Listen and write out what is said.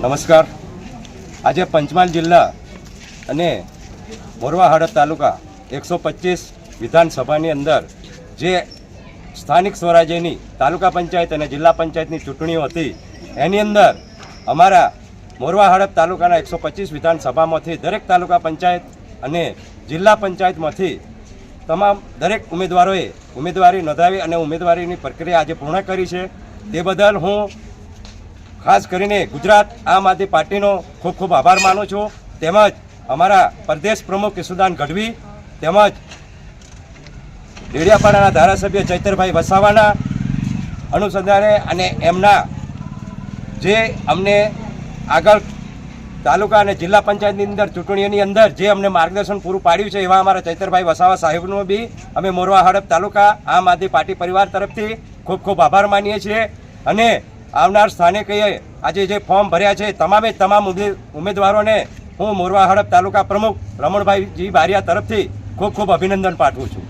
નમસ્કાર। આજે પંચમહાલ જિલ્લા અને મોરવા હળદ તાલુકા 125 વિધાનસભાની અંદર જે સ્થાનિક સ્વરાજ્યની તાલુકા પંચાયત અને જિલ્લા પંચાયતની ચૂંટણીઓ હતી એની અંદર અમારા મોરવા હળદ તાલુકાના 125 વિધાનસભામાંથી દરેક તાલુકા પંચાયત અને જિલ્લા પંચાયતમાંથી તમામ દરેક ઉમેદવારોએ ઉમેદવારી નોંધાવી અને ઉમેદવારીની પ્રક્રિયા આજે પૂર્ણ કરી છે। તે બદલ હું ખાસ કરીને ગુજરાત આમ આદમી પાર્ટીનો ખૂબ ખૂબ આભાર માનું છું। તેમજ અમારા પ્રદેશ પ્રમુખ કિશુદાન ગઢવી તેમજ ડેડિયાપાડાના ધારાસભ્ય ચૈતરભાઈ વસાવાના અનુસંધાને અને એમના જે અમને આગળ તાલુકા અને જિલ્લા પંચાયતની અંદર ચૂંટણીઓની અંદર જે અમને માર્ગદર્શન પૂરું પાડ્યું છે એવા અમારા ચૈતરભાઈ વસાવા સાહેબનો બી અમે મોરવા હળદ તાલુકા આમ આદમી પાર્ટી પરિવાર તરફથી ખૂબ ખૂબ આભાર માનીએ છીએ। અને આવનાર સ્થાનિકોએ આજે જે ફોર્મ ભર્યા છે તમામે તમામ ઉમેદવારોને હું મોરવા હળદ તાલુકા પ્રમુખ રમણભાઈજી બારિયા તરફથી ખૂબ ખૂબ અભિનંદન પાઠવું છું।